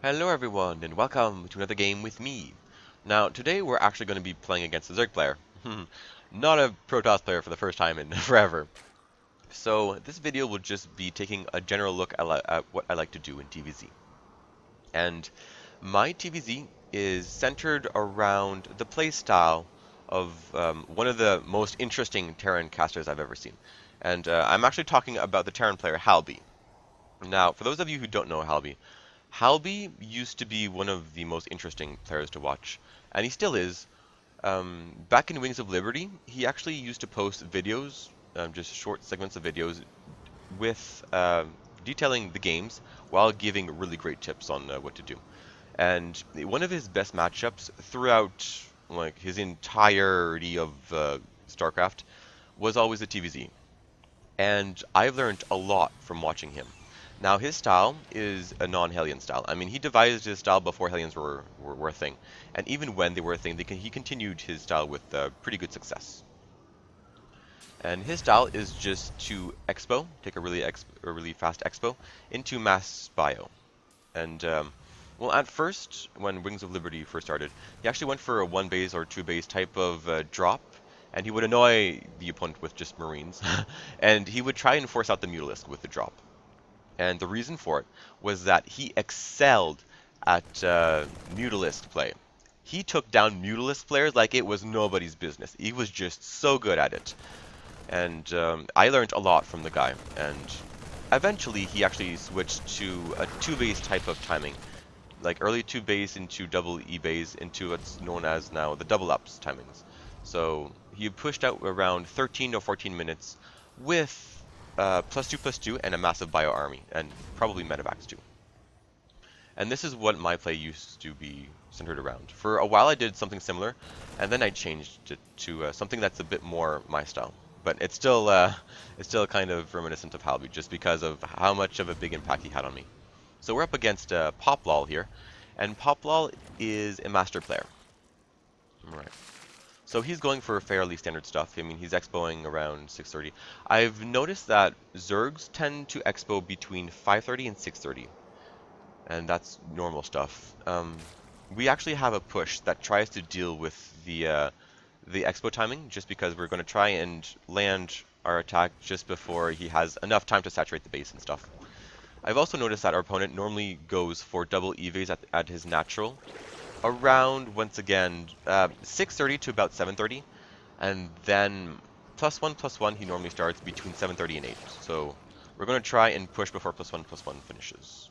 Hello everyone, and welcome to another game with me. Now, today we're actually going to be playing against a Zerg player. Not a Protoss player for the first time in forever. So, this video will just be taking a general look at what I like to do in TVZ. And my TVZ is centered around the playstyle of one of the most interesting Terran casters I've ever seen. And I'm actually talking about the Terran player Halby. Now, for those of you who don't know Halby, Halby used to be one of the most interesting players to watch, and he still is. Back in Wings of Liberty, he actually used to post videos, just short segments of videos, with detailing the games while giving really great tips on what to do. And one of his best matchups throughout like his entirety of StarCraft was always the TVZ. And I've learned a lot from watching him. Now, his style is a non-Hellion style. I mean, he devised his style before Hellions were a thing. And even when they were a thing, he continued his style with pretty good success. And his style is just to expo, take a really fast expo, into mass bio. And, well, at first, when Wings of Liberty first started, he actually went for a one base or two base type of drop, and he would annoy the opponent with just Marines, and he would try and force out the Mutalisk with the drop. And the reason for it was that he excelled at Mutalisk play. He took down Mutalisk players like it was nobody's business. He was just so good at it. And I learned a lot from the guy. And eventually he actually switched to a two-base type of timing. Like early two-base into double E-base into what's known as now the double-ups timings. So he pushed out around 13 to 14 minutes with +2/+2 and a massive bio army, and probably medevacs too. And this is what my play used to be centered around. For a while I did something similar, and then I changed it to something that's a bit more my style. But it's still kind of reminiscent of Halby, just because of how much of a big impact he had on me. So we're up against Poplol here, and Poplol is a master player. All right. So he's going for fairly standard stuff. I mean, he's expoing around 6:30. I've noticed that Zergs tend to expo between 5:30 and 6:30, and that's normal stuff. We actually have a push that tries to deal with the expo timing, just because we're going to try and land our attack just before he has enough time to saturate the base and stuff. I've also noticed that our opponent normally goes for double EVs at his natural, around, once again, 6:30 to about 7:30, and then +1/+1 he normally starts between 7:30 and 8. So we're going to try and push before +1/+1 finishes.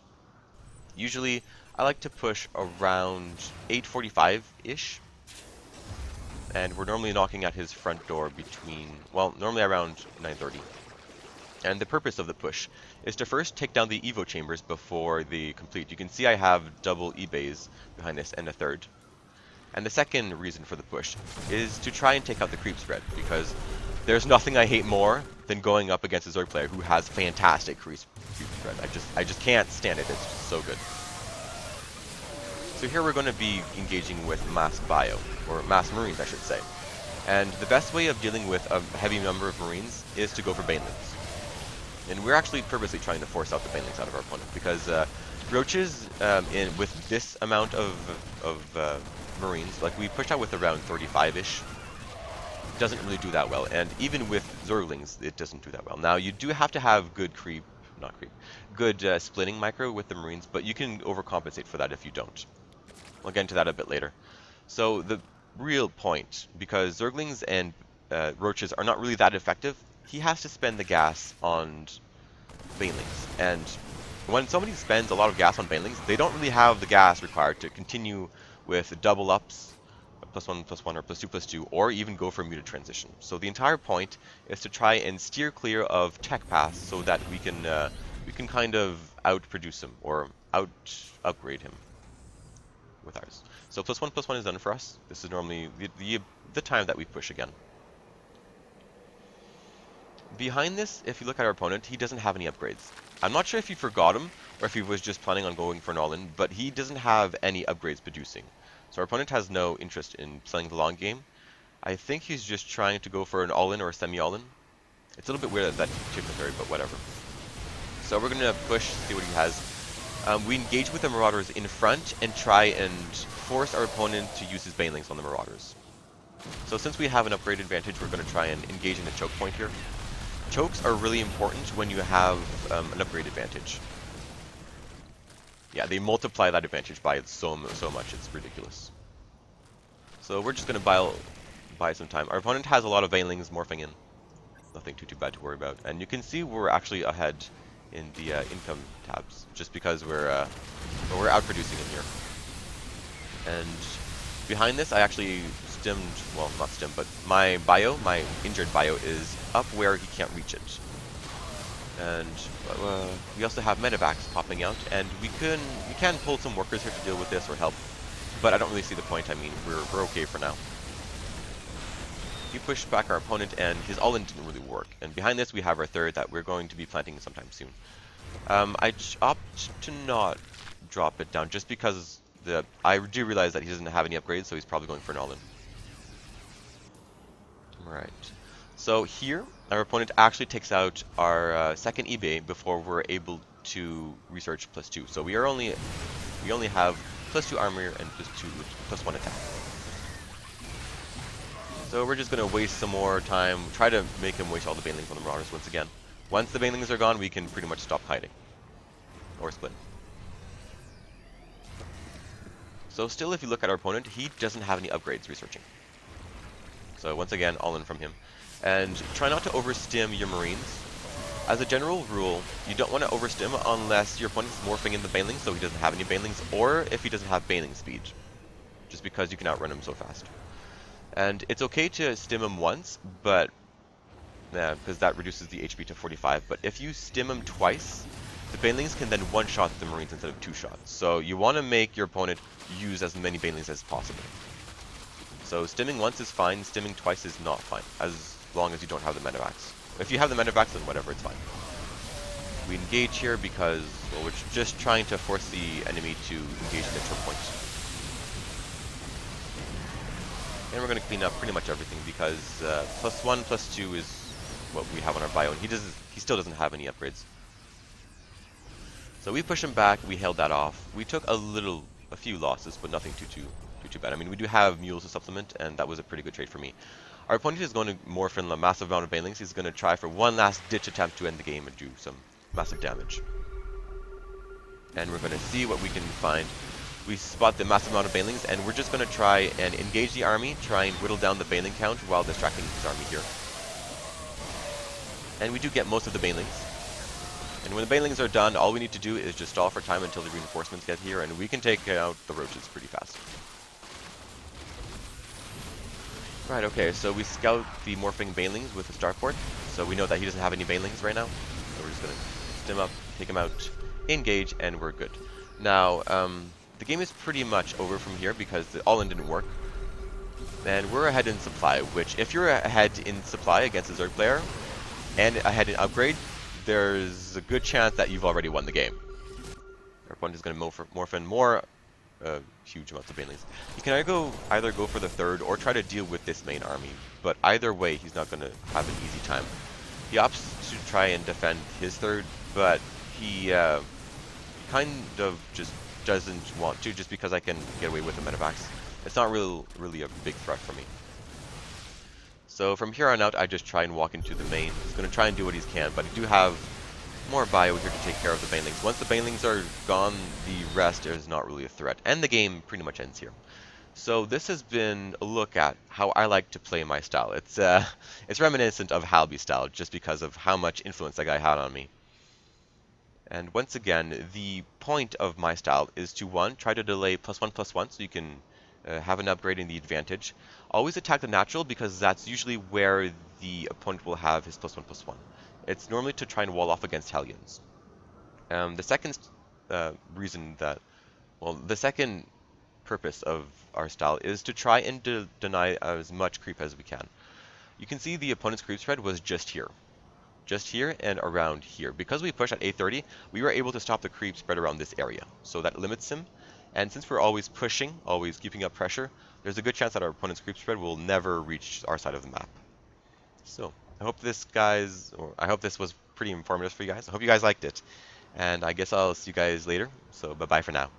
Usually I like to push around 8:45-ish, and we're normally knocking at his front door between, well, normally around 9:30. And the purpose of the push is to first take down the Evo chambers before they complete. You can see I have double E-bays behind this and a third. And the second reason for the push is to try and take out the creep spread, because there's nothing I hate more than going up against a Zerg player who has fantastic creep spread. I just can't stand it. It's just so good. So here we're going to be engaging with mass bio, or mass marines I should say. And the best way of dealing with a heavy number of marines is to go for banelings. And we're actually purposely trying to force out the banelings out of our opponent, because roaches, with this amount of marines, like we pushed out with around 35-ish, doesn't really do that well. And even with Zerglings, it doesn't do that well. Now, you do have to have good good splitting micro with the marines, but you can overcompensate for that if you don't. I'll get into that a bit later. So the real point, because Zerglings and roaches are not really that effective, he has to spend the gas on banelings. And when somebody spends a lot of gas on banelings, they don't really have the gas required to continue with double ups, +1/+1 or +2/+2, or even go for a muted transition. So the entire point is to try and steer clear of tech paths so that we can kind of outproduce him or upgrade him with ours. So +1/+1 is done for us. This is normally the time that we push again. Behind this, if you look at our opponent, he doesn't have any upgrades. I'm not sure if he forgot him or if he was just planning on going for an all-in, but he doesn't have any upgrades producing. So our opponent has no interest in playing the long game. I think he's just trying to go for an all-in or a semi-all-in. It's a little bit weird that chip is very, but whatever. So we're going to push, see what he has. We engage with the Marauders in front and try and force our opponent to use his Banelings on the Marauders. So since we have an upgrade advantage, we're going to try and engage in a choke point here. Chokes are really important when you have an upgrade advantage. Yeah, they multiply that advantage by so much, it's ridiculous. So we're just going to buy some time. Our opponent has a lot of Banelings morphing in. Nothing too bad to worry about. And you can see we're actually ahead in the income tabs, just because we're outproducing him here. And behind this, I actually stimmed, well, not stimmed, but my injured bio is up where he can't reach it. And we also have medevacs popping out, and we can pull some workers here to deal with this or help, but I don't really see the point. I mean, we're okay for now. He pushed back our opponent, and his all-in didn't really work. And behind this, we have our third that we're going to be planting sometime soon. I opt to not drop it down, just because I do realize that he doesn't have any upgrades, so he's probably going for an all-in. Right. So here, our opponent actually takes out our second eBay before we're able to research +2. So we only have +2 armor and +1 attack. So we're just going to waste some more time, try to make him waste all the Banelings on the Marauders once again. Once the Banelings are gone, we can pretty much stop hiding. Or split. So still, if you look at our opponent, he doesn't have any upgrades researching. So once again, all in from him. And try not to overstim your Marines. As a general rule, you don't want to overstim unless your opponent is morphing in the Banelings, so he doesn't have any Banelings, or if he doesn't have Baneling speed, just because you can outrun him so fast. And it's okay to stim him once, but because that reduces the HP to 45. But if you stim him twice, the Banelings can then one-shot the Marines instead of two shots. So you want to make your opponent use as many Banelings as possible. So stimming once is fine, stimming twice is not fine, as long as you don't have the medevacs. If you have the medevacs, then whatever, it's fine. We engage here because, well, we're just trying to force the enemy to engage in the choke point. And we're going to clean up pretty much everything because +1, +2 is what we have on our bio, and he still doesn't have any upgrades. So we push him back, we held that off. We took a few losses, but nothing too bad. I mean, we do have mules to supplement, and that was a pretty good trade for me. Our opponent is going to morph in a massive amount of Banelings. He's going to try for one last ditch attempt to end the game and do some massive damage. And we're going to see what we can find. We spot the massive amount of Banelings, and we're just going to try and engage the army, try and whittle down the Baneling count while distracting his army here. And we do get most of the Banelings. And when the Banelings are done, all we need to do is just stall for time until the reinforcements get here, and we can take out the roaches pretty fast. Right, okay, so we scout the morphing Banelings with the starport, so we know that he doesn't have any Banelings right now. So we're just going to stim up, take him out, engage, and we're good. Now, the game is pretty much over from here because the all-in didn't work. And we're ahead in supply, which if you're ahead in supply against a Zerg player, and ahead in upgrade, there's a good chance that you've already won the game. Our opponent is going to morph in more huge amounts of Banelings. He can either go for the third or try to deal with this main army, but either way, he's not going to have an easy time. He opts to try and defend his third, but he kind of just doesn't want to, just because I can get away with the medevacs. It's not really a big threat for me. So from here on out, I just try and walk into the main. He's going to try and do what he can, but I do have more bio here to take care of the Banelings. Once the Banelings are gone, the rest is not really a threat, and the game pretty much ends here. So this has been a look at how I like to play my style. It's reminiscent of Halby style, just because of how much influence that guy had on me. And once again, the point of my style is to, one, try to delay +1/+1 so you can have an upgrade in the advantage. Always attack the natural because that's usually where the opponent will have his +1/+1. It's normally to try and wall off against hellions. The second the second purpose of our style is to try and deny as much creep as we can. You can see the opponent's creep spread was just here and around here. Because we push at 830, we were able to stop the creep spread around this area. So that limits him. And since we're always pushing, always keeping up pressure, there's a good chance that our opponent's creep spread will never reach our side of the map. So I hope this was pretty informative for you guys. I hope you guys liked it. And I guess I'll see you guys later. So bye-bye for now.